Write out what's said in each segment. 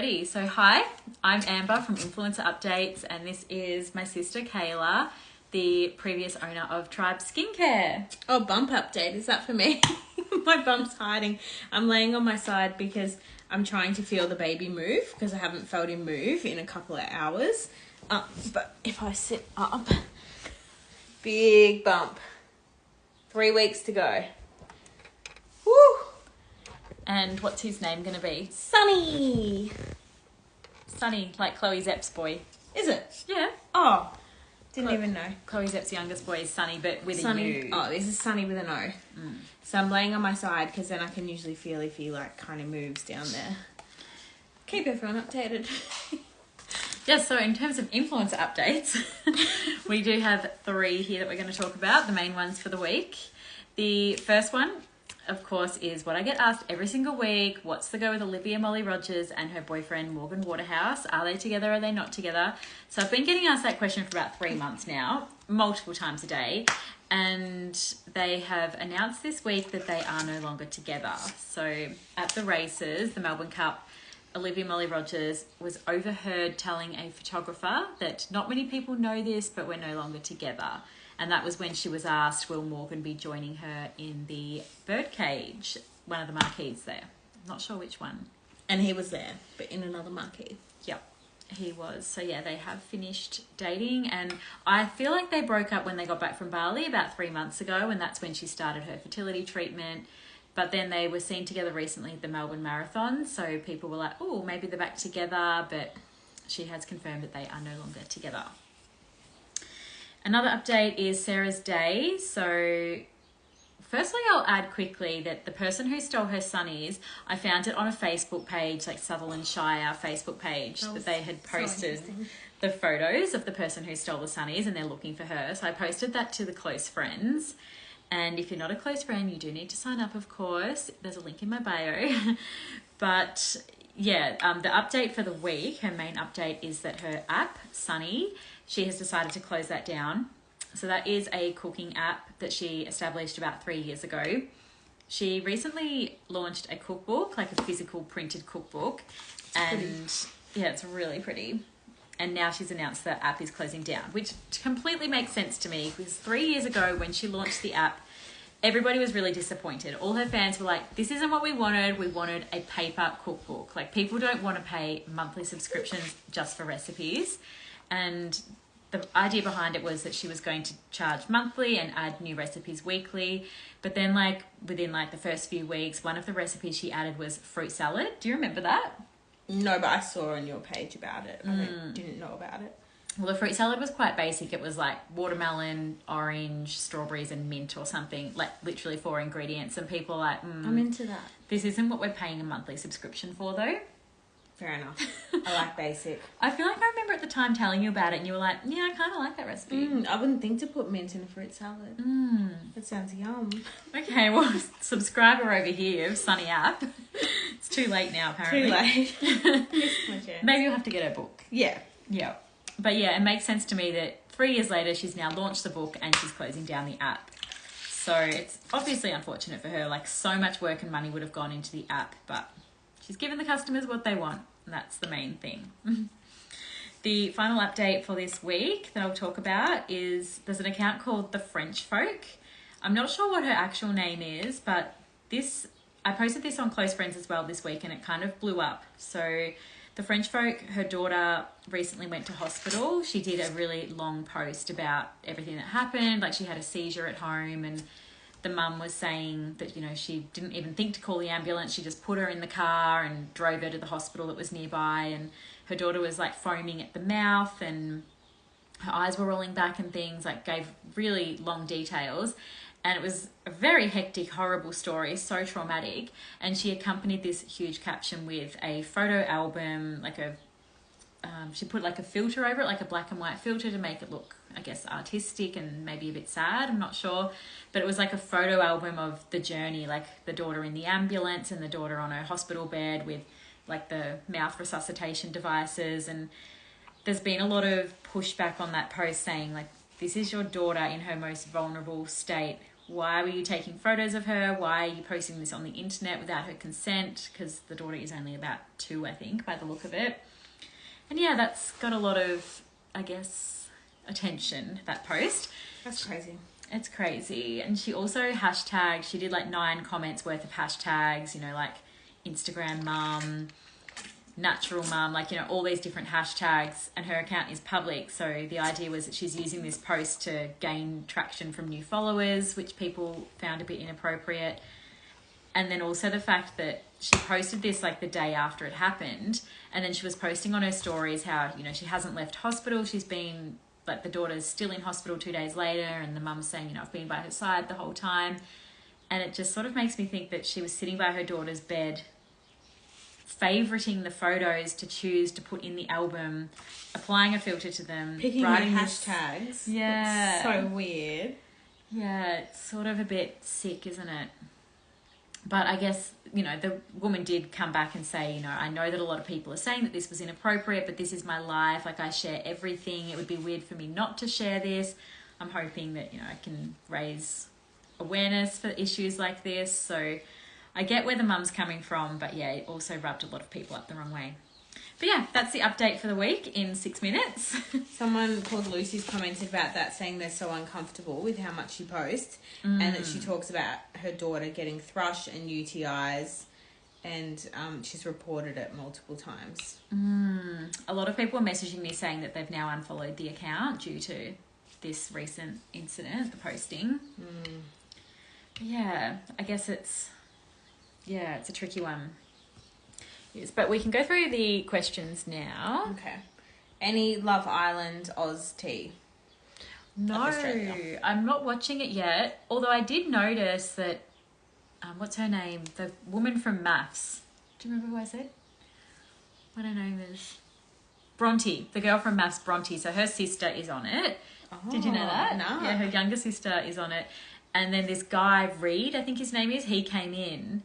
So hi, I'm Amber from Influencer Updates, and this is my sister Kayla, the previous owner of Tribe Skincare. Oh, bump update. Is that for me? My bump's hiding. I'm laying on my side because I'm trying to feel the baby move because I haven't felt him move in a couple of hours. But if I sit up, big bump. 3 weeks to go. Woo! And what's his name going to be? Sunny. Sunny, like Chloe Zepp's boy. Is it? Yeah. Oh, didn't even know. Chloe Zepp's youngest boy is Sunny, but with Sunny. a U. Oh, this is Sunny with an O. So I'm laying on my side because then I can usually feel if he like kind of moves down there. Keep everyone updated. Yes, so in terms of influencer updates, we do have 3 here that we're going to talk about, the main ones for the week. The first one, of course, is what I get asked every single week. What's the go with Olivia May Rogers and her boyfriend Morgan Waterhouse? Are they together? Are they not together? So I've been getting asked that question for about 3 months now, multiple times a day. And they have announced this week that they are no longer together. So at the races, the Melbourne Cup, Olivia May Rogers was overheard telling a photographer that not many people know this, but we're no longer together. And that was when she was asked, will Morgan be joining her in the birdcage, one of the marquees there? I'm not sure which one. And he was there, but in another marquee. Yep, he was. So yeah, they have finished dating. And I feel like they broke up when they got back from Bali about 3 months ago. And that's when she started her fertility treatment. But then they were seen together recently at the Melbourne Marathon. So people were like, oh, maybe they're back together. But she has confirmed that they are no longer together. Another update is Sarah's day. So firstly, I'll add quickly that the person who stole her sunnies, I found it on a Facebook page, like Sutherland Shire Facebook page, that they had posted the photos of the person who stole the sunnies and they're looking for her. So I posted that to the close friends. And if you're not a close friend, you do need to sign up, of course. There's a link in my bio. But yeah, the update for the week, her main update is that her app, Sunee, she has decided to close that down. So that is a cooking app that she established about 3 years ago. She recently launched a cookbook, like a physical printed cookbook. Yeah, it's really pretty. And now she's announced that app is closing down, which completely makes sense to me because 3 years ago when she launched the app, everybody was really disappointed. All her fans were like, this isn't what we wanted. We wanted a paper cookbook. Like, people don't want to pay monthly subscriptions just for recipes. And the idea behind it was that she was going to charge monthly and add new recipes weekly. But then, like, within like the first few weeks, one of the recipes she added was fruit salad. Do you remember that? No, but I saw on your page about it. I didn't know about it. Well, the fruit salad was quite basic. It was like watermelon, orange, strawberries and mint or something, like literally 4 ingredients. And people are like, I'm into that. This isn't what we're paying a monthly subscription for though. Fair enough. I like basic. I feel like I remember at the time telling you about it and you were like, yeah, I kind of like that recipe. I wouldn't think to put mint in a fruit salad. That sounds yum. Okay, well, subscriber over here, Sunee App. It's too late now, apparently. Too late. Missed my chance. Maybe you'll have to get her book. Yeah. Yeah. But yeah, it makes sense to me that 3 years later, she's now launched the book and she's closing down the app. So it's obviously unfortunate for her. Like, so much work and money would have gone into the app, but she's given the customers what they want. And that's the main thing. The final update for this week that I'll talk about is there's an account called The French Folk. I'm not sure what her actual name is, but I posted this on Close Friends as well this week and it kind of blew up. So The French Folk, her daughter recently went to hospital. She did a really long post about everything that happened. Like, she had a seizure at home and the mum was saying that, you know, she didn't even think to call the ambulance. She just put her in the car and drove her to the hospital that was nearby. And her daughter was like foaming at the mouth and her eyes were rolling back and things, like gave really long details. And it was a very hectic, horrible story, so traumatic. And she accompanied this huge caption with a photo album, like she put like a filter over it, like a black and white filter to make it look, I guess, artistic and maybe a bit sad, I'm not sure. But it was like a photo album of the journey, like the daughter in the ambulance and the daughter on her hospital bed with like the mouth resuscitation devices. And there's been a lot of pushback on that post saying like, this is your daughter in her most vulnerable state. why were you taking photos of her? Why are you posting this on the internet without her consent? Because the daughter is only about 2, I think, by the look of it. And yeah, that's got a lot of, I guess, attention, that post. That's crazy. It's crazy. And she also hashtagged, she did like 9 comments worth of hashtags, you know, like Instagram mum, natural mum, like, you know, all these different hashtags, and her account is public. So the idea was that she's using this post to gain traction from new followers, which people found a bit inappropriate. And then also the fact that she posted this like the day after it happened, and then she was posting on her stories how, you know, she hasn't left hospital. She's been, like, the daughter's still in hospital 2 days later, and the mum's saying, you know, I've been by her side the whole time. And it just sort of makes me think that she was sitting by her daughter's bed, favoriting the photos to choose to put in the album, applying a filter to them, picking writing hashtags. Yeah. It's so weird. Yeah, it's sort of a bit sick, isn't it? But I guess, you know, the woman did come back and say, you know, I know that a lot of people are saying that this was inappropriate, but this is my life. Like, I share everything. It would be weird for me not to share this. I'm hoping that, you know, I can raise awareness for issues like this. So I get where the mum's coming from, but yeah, it also rubbed a lot of people up the wrong way. But yeah, that's the update for the week in 6 minutes. Someone called Lucy's commented about that, saying they're so uncomfortable with how much she posts, and that she talks about her daughter getting thrush and UTIs, and she's reported it multiple times. A lot of people are messaging me saying that they've now unfollowed the account due to this recent incident, the posting. But yeah, I guess it's a tricky one. Yes, but we can go through the questions now. Okay. Any Love Island Oz tea? No, I'm not watching it yet. Although I did notice that, what's her name? The woman from MAFS. Do you remember who I said? What her name is? Bronte. The girl from MAFS, Bronte. So her sister is on it. Oh, did you know that? No. Yeah, her younger sister is on it. And then this guy, Reed, I think his name is, he came in.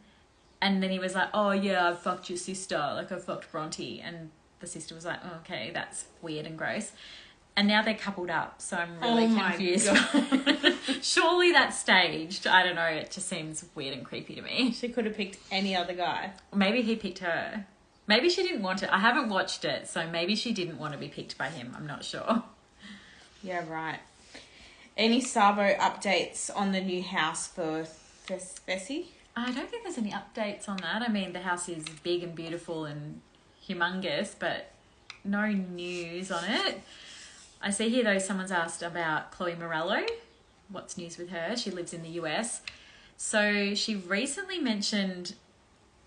And then he was like, oh, yeah, I fucked your sister. Like, I fucked Bronte. And the sister was like, oh, okay, that's weird and gross. And now they're coupled up. So I'm really confused. Surely that's staged. I don't know. It just seems weird and creepy to me. She could have picked any other guy. Maybe he picked her. Maybe she didn't want it. I haven't watched it. So maybe she didn't want to be picked by him. I'm not sure. Yeah, right. Any Sabo updates on the new house for Fessy? I don't think there's any updates on that. I mean, the house is big and beautiful and humongous, but no news on it. I see here, though, someone's asked about Chloe Morello. What's news with her? She lives in the US. So she recently mentioned,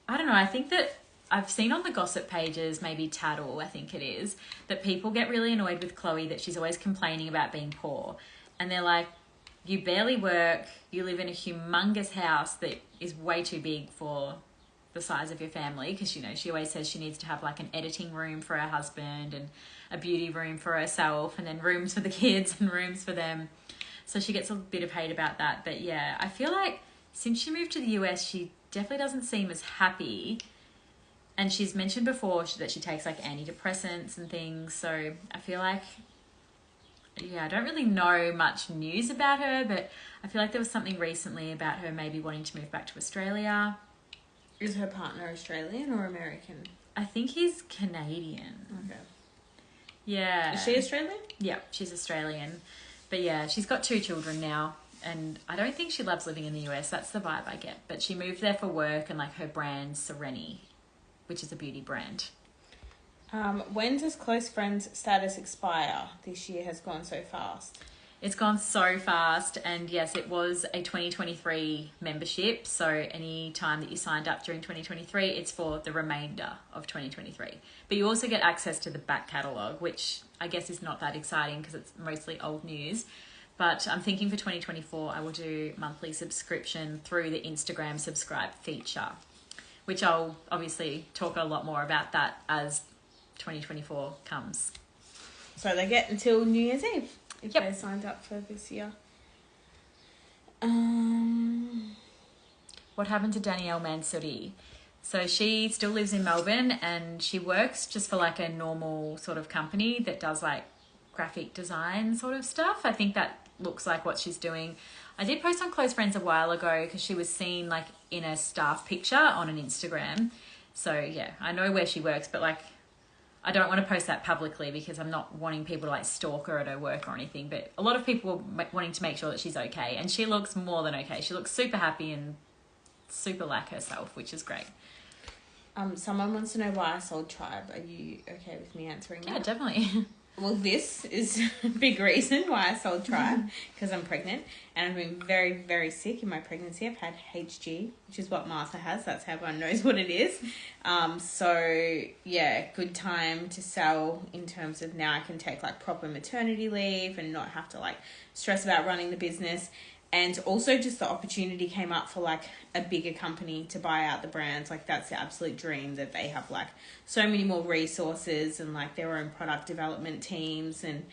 I don't know, I think that I've seen on the gossip pages, maybe Tattle, I think it is, that people get really annoyed with Chloe, that she's always complaining about being poor. And they're like, you barely work, you live in a humongous house that is way too big for the size of your family, because, you know, she always says she needs to have like an editing room for her husband and a beauty room for herself, and then rooms for the kids and rooms for them. So she gets a bit of hate about that. But yeah, I feel like since she moved to the US, she definitely doesn't seem as happy. And she's mentioned before that she takes like antidepressants and things. So I feel like, yeah, I don't really know much news about her, but I feel like there was something recently about her maybe wanting to move back to Australia. Is her partner Australian or American? I think he's Canadian. Okay. Yeah. Is she Australian? Yeah, she's Australian. But yeah, she's got 2 children now, and I don't think she loves living in the US. That's the vibe I get. But she moved there for work, and like her brand, Sereni, which is a beauty brand. When does close friends status expire? This year has gone so fast. It's gone so fast, and yes, it was a 2023 membership. So any time that you signed up during 2023, it's for the remainder of 2023. But you also get access to the back catalogue, which I guess is not that exciting because it's mostly old news. But I'm thinking for 2024, I will do monthly subscription through the Instagram subscribe feature, which I'll obviously talk a lot more about that as 2024 comes. So they get until New Year's Eve if Yep. they signed up for this year. What happened to Danielle Mansutti? So she still lives in Melbourne, and she works just for like a normal sort of company that does like graphic design sort of stuff. I think that looks like what she's doing. I did post on Close Friends a while ago because she was seen like in a staff picture on an Instagram. So yeah, I know where she works, but like I don't want to post that publicly because I'm not wanting people to like stalk her at her work or anything. But a lot of people were wanting to make sure that she's okay, and she looks more than okay. She looks super happy and super like herself, which is great. Someone wants to know why I sold Tribe. Are you okay with me answering that? Yeah, definitely. Well, this is a big reason why I sold Tribe, because I'm pregnant and I've been very, very sick in my pregnancy. I've had HG, which is what Martha has. That's how everyone knows what it is. So, yeah, good time to sell in terms of now I can take, like, proper maternity leave and not have to, like, stress about running the business. And also just the opportunity came up for, like, a bigger company to buy out the brands. Like, that's the absolute dream, that they have, like, so many more resources and, like, their own product development teams and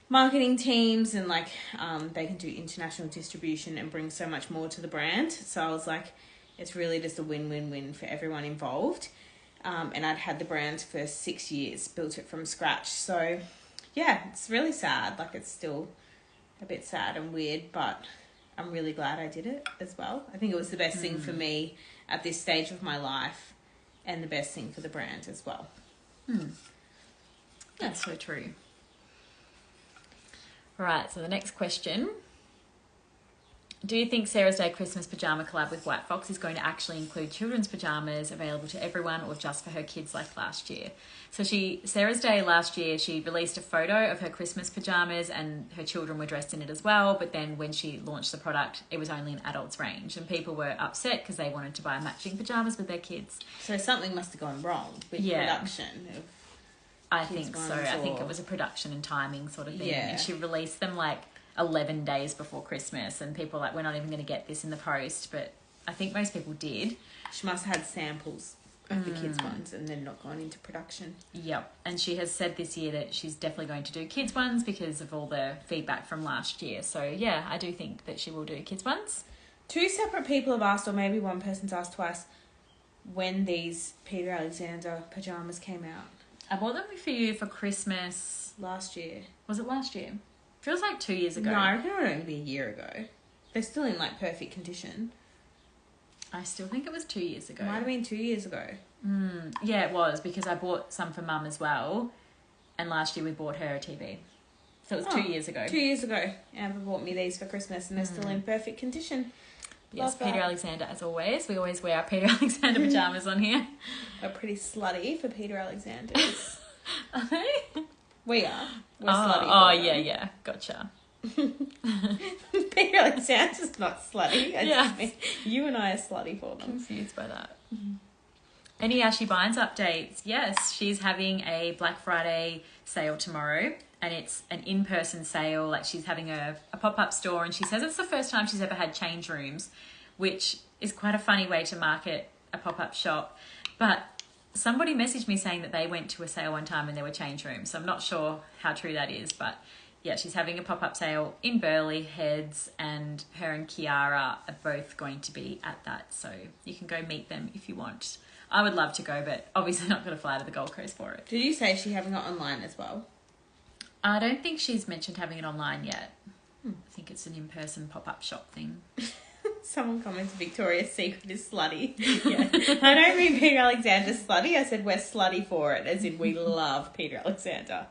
marketing teams. And, like, they can do international distribution and bring so much more to the brand. So I was like, it's really just a win-win-win for everyone involved. And I'd had the brand for 6 years, built it from scratch. So, yeah, it's really sad. Like, it's still a bit sad and weird, but I'm really glad I did it as well. I think it was the best thing for me at this stage of my life and the best thing for the brand as well. That's so true. Right, so the next question. Do you think Sarah's Day Christmas pyjama collab with White Fox is going to actually include children's pyjamas available to everyone or just for her kids like last year? So Sarah's Day last year, she released a photo of her Christmas pyjamas and her children were dressed in it as well. But then when she launched the product, it was only an adults range and people were upset because they wanted to buy matching pyjamas with their kids. So something must have gone wrong with production of I think so. I think it was a production and timing sort of thing. Yeah. And she released them like 11 days before Christmas and people were like, we're not even going to get this in the post. But I think most people did. She must have had samples of the kids' ones and then not gone into production. Yep. And she has said this year that she's definitely going to do kids' ones because of all the feedback from last year. So, yeah, I do think that she will do kids' ones. 2 separate people have asked, or maybe one person's asked twice, when these Peter Alexander pyjamas came out. I bought them for you for Christmas. Last year. Was it last year? Feels like 2 years ago. No, I reckon it would only be a year ago. They're still in, like, perfect condition. I still think it was 2 years ago. It might have been 2 years ago. Yeah, it was, because I bought some for Mum as well, and last year we bought her a TV. So it was 2 years ago. 2 years ago. Amber bought me these for Christmas, and they're still in perfect condition. Yes, Love Peter that. Alexander, as always. We always wear our Peter Alexander pyjamas on here. We're pretty slutty for Peter Alexander's. Are they? We are. We're slutty. Oh, for yeah, them. yeah. Gotcha. Peter Alexander's not slutty. Yeah. You and I are slutty for them. Confused by that. Any Ashy Bines updates? Yes, she's having a Black Friday sale tomorrow, and it's an in-person sale. Like, she's having a pop-up store, and she says it's the first time she's ever had change rooms, which is quite a funny way to market a pop-up shop. But somebody messaged me saying that they went to a sale one time and there were change rooms, so I'm not sure how true that is, but yeah, she's having a pop-up sale in Burleigh Heads, and her and Kiara are both going to be at that, so you can go meet them if you want. I would love to go, but obviously not going to fly to the Gold Coast for it. Did you say she's having it online as well? I don't think she's mentioned having it online yet. I think it's an in-person pop-up shop thing. Someone comments Victoria's Secret is slutty. Yeah. I don't mean Peter Alexander's slutty. I said we're slutty for it, as in we love Peter Alexander.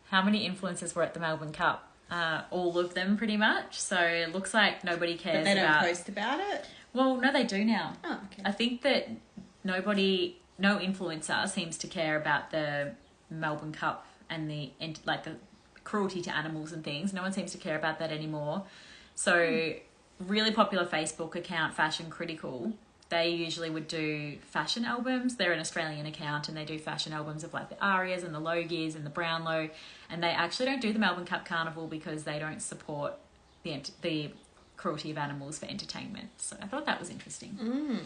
How many influencers were at the Melbourne Cup? All of them, pretty much. So it looks like nobody cares But they don't about... post about it? Well, no, they do now. Oh, okay. I think that no influencer seems to care about the Melbourne Cup and the cruelty to animals and things. No one seems to care about that anymore. So really popular Facebook account, Fashion Critical, they usually would do fashion albums. They're an Australian account and they do fashion albums of like the Arias and the Logies and the Brownlow, and they actually don't do the Melbourne Cup Carnival because they don't support the cruelty of animals for entertainment. So I thought that was interesting.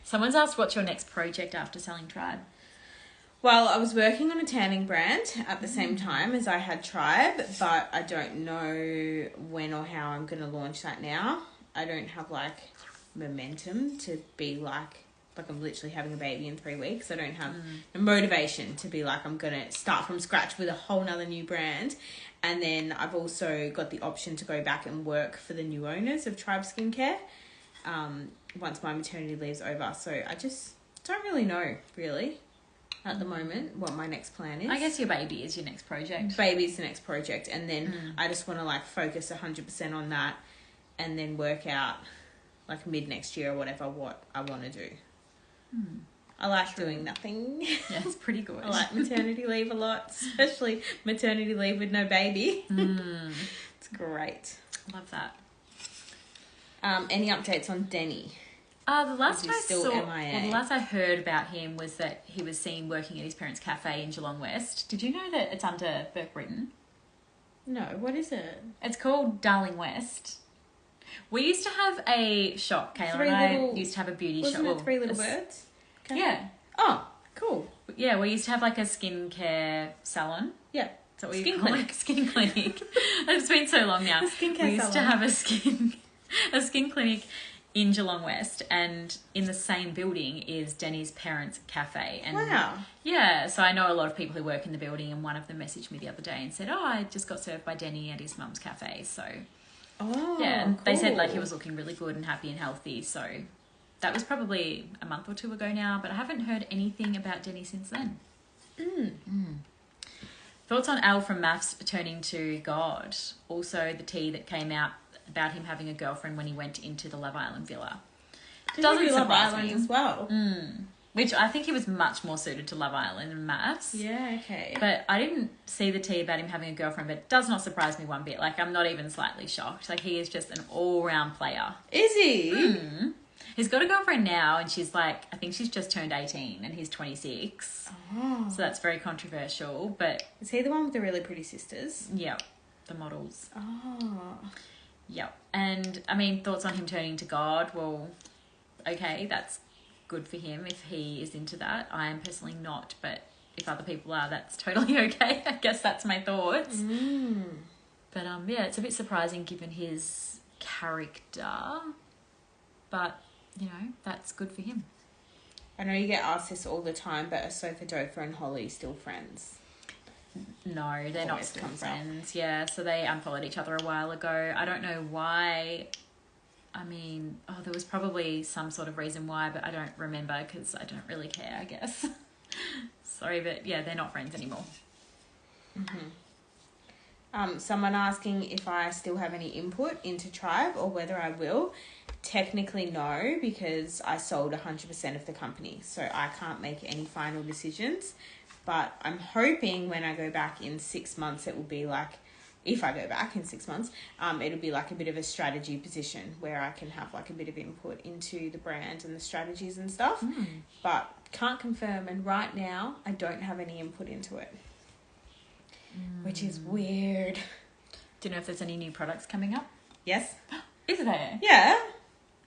Someone's asked, what's your next project after selling Tribe? Well, I was working on a tanning brand at the same time as I had Tribe, but I don't know when or how I'm going to launch that now. I don't have like momentum to be like like I'm literally having a baby in 3 weeks. I don't have the motivation to be like, I'm going to start from scratch with a whole nother new brand. And then I've also got the option to go back and work for the new owners of Tribe Skincare once my maternity leave's over. So I just don't really know, really, at the moment, what my next plan is. I guess your baby is your next project. Baby's the next project. And then I just want to, like, focus 100% on that and then work out, like, mid next year or whatever, what I want to do. I like doing nothing. Yeah, it's pretty good. I like maternity leave a lot, especially maternity leave with no baby. It's great. Love that. Any updates on Denny? The last Is he still MIA? Well, the last I heard about him was that he was seen working at his parents' cafe in Geelong West. Did you know that it's under Burke Britain? No, what is it? It's called Darling West. We used to have a shop, Kayla and I used to have a beauty shop. Wasn't it Three Little Birds? Okay. Yeah. Oh, cool. Yeah, we used to have like a skincare salon. Yeah. That's what we Skin call clinic. it. Skin clinic. It's been so long now. Skincare we used salon. to have a skin clinic in Geelong West, and in the same building is Denny's parents' cafe. And Wow. yeah, so I know a lot of people who work in the building, and one of them messaged me the other day and said, "Oh, I just got served by Denny at his mum's cafe." So Oh, yeah, and they said like he cool. was looking really good and happy and healthy. So that was probably a month or two ago now, but I haven't heard anything about Denny since then. Thoughts on Al from MAFS turning to God? Also, the tea that came out about him having a girlfriend when he went into the Love Island villa. Doesn't Love surprise Island me. as well. Which I think he was much more suited to Love Island than MAFS. Yeah, okay. But I didn't see the tea about him having a girlfriend, but it does not surprise me one bit. Like, I'm not even slightly shocked. Like, he is just an all-round player. Is he? He's got a girlfriend now, and she's like, I think she's just turned 18, and he's 26. Oh. So that's very controversial, but Is he the one with the really pretty sisters? yeah, the models. Oh. Yep. And, I mean, thoughts on him turning to God? Well, okay, that's good for him if he is into that. I am personally not, but if other people are, that's totally okay. I guess that's my thoughts. But, yeah, it's a bit surprising given his character, but, you know, that's good for him. I know you get asked this all the time, but are Sofa Dofa and Holly still friends? No, they're not Always still comes up. friends. Yeah, so they unfollowed each other a while ago. I don't know why. I mean, there was probably some sort of reason why, but I don't remember because I don't really care, I guess. Sorry, but yeah, they're not friends anymore. Someone asking if I still have any input into Tribe or whether I will. Technically, no, because I sold 100% of the company, so I can't make any final decisions. But I'm hoping when I go back in 6 months, it will be like, if I go back in 6 months, it'll be like a bit of a strategy position where I can have like a bit of input into the brand and the strategies and stuff. But can't confirm, and right now I don't have any input into it, which is weird. Do you know if there's any new products coming up? Yes? Is there? Yeah.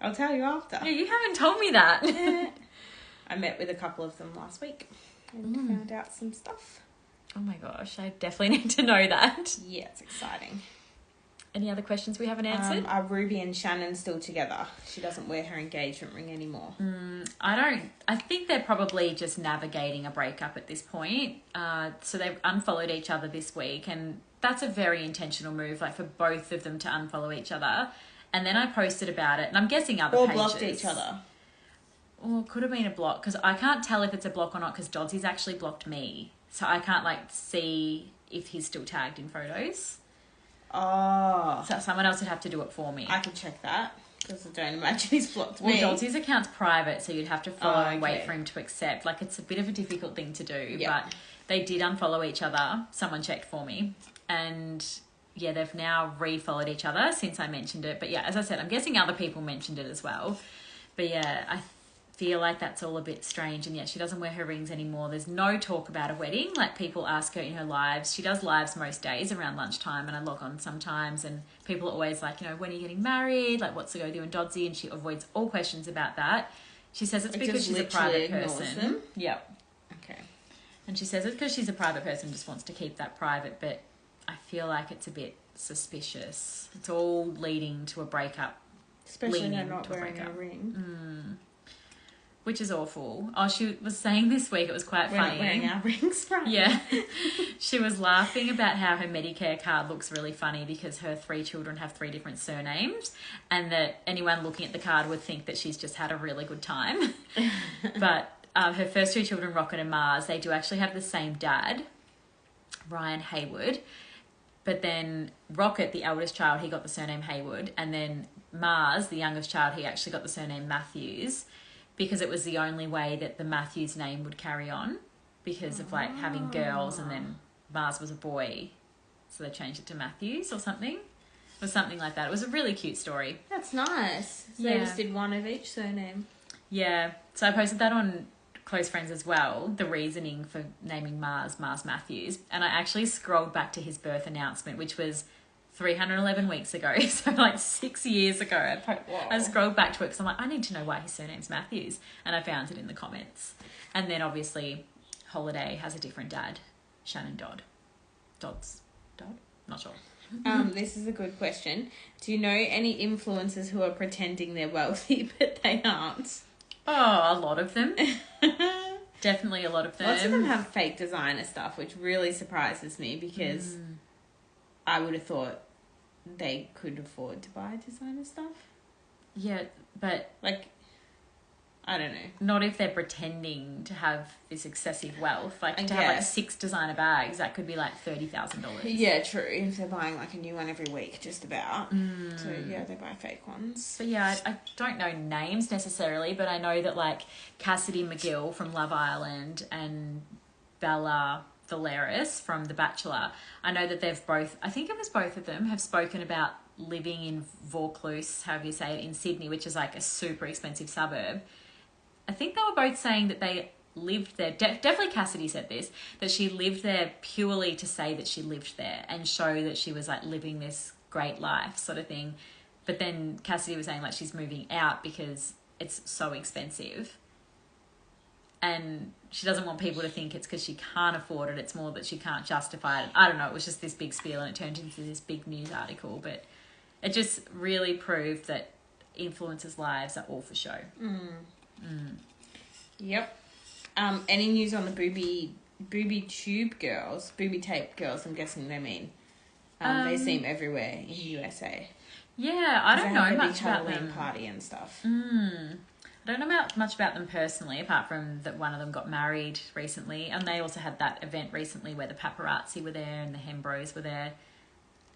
I'll tell you after. Yeah, you haven't told me that. Yeah. I met with a couple of them last week and found out some stuff. Oh my gosh, I definitely need to know that. Yeah, it's exciting. Any other questions we haven't answered? Are Ruby and Shannan still together? She doesn't wear her engagement ring anymore. I think they're probably just navigating a breakup at this point. So they've unfollowed each other this week, and that's a very intentional move, like for both of them to unfollow each other. And then I posted about it, and I'm guessing other Or pages. blocked each other. Or it could have been a block, because I can't tell if it's a block or not, because Doddsy's actually blocked me. So I can't, like, see if he's still tagged in photos. Oh. So someone else would have to do it for me. I can check that, because I don't imagine he's blocked Well, me. Doddsy's account's private, so you'd have to follow and wait okay. for him to accept. Like, it's a bit of a difficult thing to do, Yeah. but they did unfollow each other. Someone checked for me. And, yeah, they've now re-followed each other since I mentioned it. But, yeah, as I said, I'm guessing other people mentioned it as well. But, yeah, I feel like that's all a bit strange. And, yeah, she doesn't wear her rings anymore. There's no talk about a wedding. Like, people ask her in her lives. She does lives most days around lunchtime, and I log on sometimes, and people are always like, you know, when are you getting married? Like, what's the go with you and Dodsy? And she avoids all questions about that. She says it's because she's a private person. Them? Yep. Okay. And she says it's because she's a private person, just wants to keep that private, but I feel like it's a bit suspicious. It's all leading to a breakup. Especially Leaning her not to a wearing a breakup. ring. which is awful. Oh, she was saying this week, it was quite We're funny. not wearing our rings right Yeah. now. She was laughing about how her Medicare card looks really funny because her 3 children have 3 different surnames, and that anyone looking at the card would think that she's just had a really good time. But her first 2 children, Rocket and Mars, they do actually have the same dad, Ryan Haywood. But then Rocket, the eldest child, he got the surname Haywood, and then Mars, the youngest child, he actually got the surname Matthews, because it was the only way that the Matthews name would carry on because of like having girls, and then Mars was a boy, so they changed it to Matthews or something. It was something like that. It was a really cute story. That's nice. So Yeah. they just did one of each surname. Yeah, so I posted that on Close Friends as well, the reasoning for naming Mars Matthews, and I actually scrolled back to his birth announcement, which was 311 weeks ago, so like 6 years ago. I scrolled back to it because I'm like, I need to know why his surname's Matthews, and I found it in the comments. And then obviously Holiday has a different dad, Shannan Dodd. Dodd? Not sure. This is a good question. Do you know any influencers who are pretending they're wealthy but they aren't? Oh, a lot of them. Definitely a lot of them. Lots of them have fake designer stuff, which really surprises me because I would have thought they could afford to buy designer stuff. Yeah, but Like, I don't know. not if they're pretending to have this excessive wealth. Like, to have like 6 designer bags, that could be like $30,000. Yeah, true. If they're buying like a new one every week, just about. So yeah, they buy fake ones. So yeah, I don't know names necessarily, but I know that like Cassidy McGill from Love Island and Bella Valeris from The Bachelor, I know that they've both, I think it was both of them, have spoken about living in Vaucluse, however you say it, in Sydney, which is like a super expensive suburb. I think they were both saying that they lived there. Definitely Cassidy said this, that she lived there purely to say that she lived there and show that she was like living this great life sort of thing. But then Cassidy was saying like she's moving out because it's so expensive. And she doesn't want people to think it's because she can't afford it. It's more that she can't justify it. I don't know. It was just this big spiel and it turned into this big news article. But it just really proved that influencers' lives are all for show. Yep. Any news on the booby tape girls, I'm guessing they mean. They seem everywhere in the USA. Yeah, I don't know much about Halloween them. party and stuff. I don't know much about them personally, apart from that one of them got married recently. And they also had that event recently where the paparazzi were there and the Hembros were there.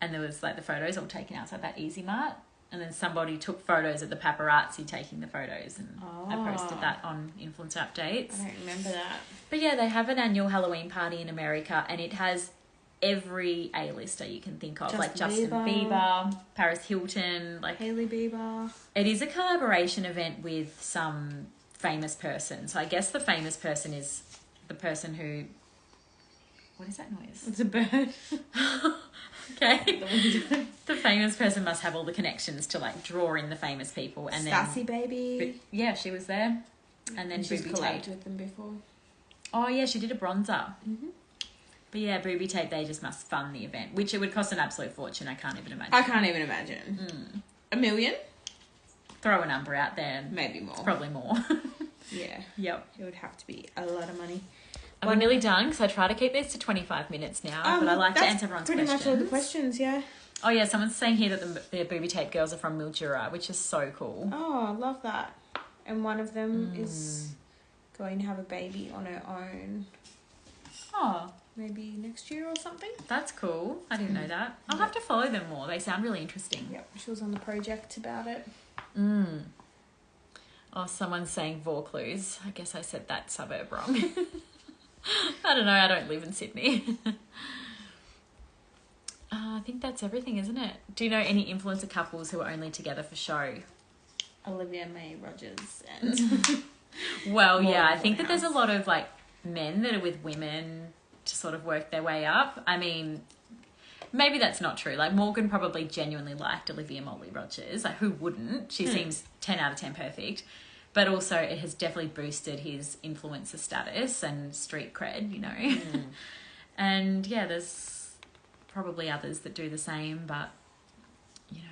And there was like the photos all taken outside that Easy Mart. And then somebody took photos of the paparazzi taking the photos. And I posted that on Influencer Updates. I don't remember that. But yeah, they have an annual Halloween party in America and it has every A-lister you can think of. Like Justin Bieber, Paris Hilton, like Hailey Bieber. It is a collaboration event with some famous person. So I guess the famous person is the person who... What is that noise? It's a bird. Okay. The famous person must have all the connections to like draw in the famous people. And Sassy Baby. Yeah, she was there. And then she's Booby collabed Tape. with them before. Oh yeah, she did a bronzer. But yeah, Booby Tape, they just must fund the event, which it would cost an absolute fortune. I can't even imagine. I can't even imagine. $1 million? Throw a number out there. Maybe more. Probably more. Yeah. Yep. It would have to be a lot of money. Are we nearly done? Because I try to keep these to 25 minutes now, but I like to answer everyone's pretty questions. much all the questions, yeah. Oh yeah, someone's saying here that the Booby Tape girls are from Mildura, which is so cool. Oh, I love that. And one of them is going to have a baby on her own. Oh, Maybe next year or something. that's cool. I didn't know that. I'll have to follow them more. They sound really interesting. Yep, she was on the project about it. Oh, someone's saying Vaucluse. I guess I said that suburb wrong. I don't know. I don't live in Sydney. I think that's everything, isn't it? Do you know any influencer couples who are only together for show? Olivia May Rogers and... Well, More yeah, I than think that Waterhouse. there's a lot of like men that are with women to sort of work their way up. I mean, maybe that's not true. Like Morgan probably genuinely liked Olivia May Rogers. Like who wouldn't? She seems 10 out of 10 perfect. But also it has definitely boosted his influencer status and street cred, you know. And yeah, there's probably others that do the same, but you know,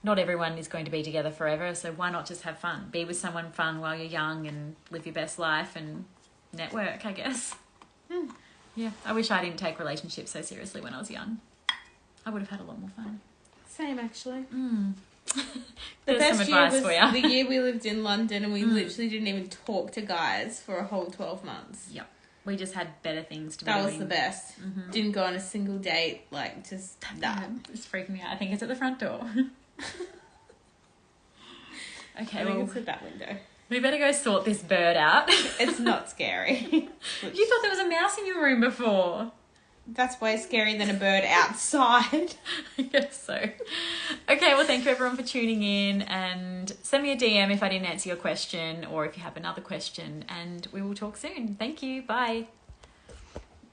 not everyone is going to be together forever, so why not just have fun? Be with someone fun while you're young and live your best life and network, I guess. Yeah, I wish I didn't take relationships so seriously when I was young. I would have had a lot more fun. Same, actually. The There's some advice was for you. the year we lived in London and we literally didn't even talk to guys for a whole 12 months. Yep. We just had better things to be That doing. was the best. Didn't go on a single date, just that. It's freaking me out. I think it's at the front door. Okay, I well, think it's at that window. we better go sort this bird out. It's not scary. You thought there was a mouse in your room before. That's way scarier than a bird outside. I guess so. Okay, well, thank you everyone for tuning in, and send me a DM if I didn't answer your question or if you have another question, and we will talk soon. Thank you. Bye.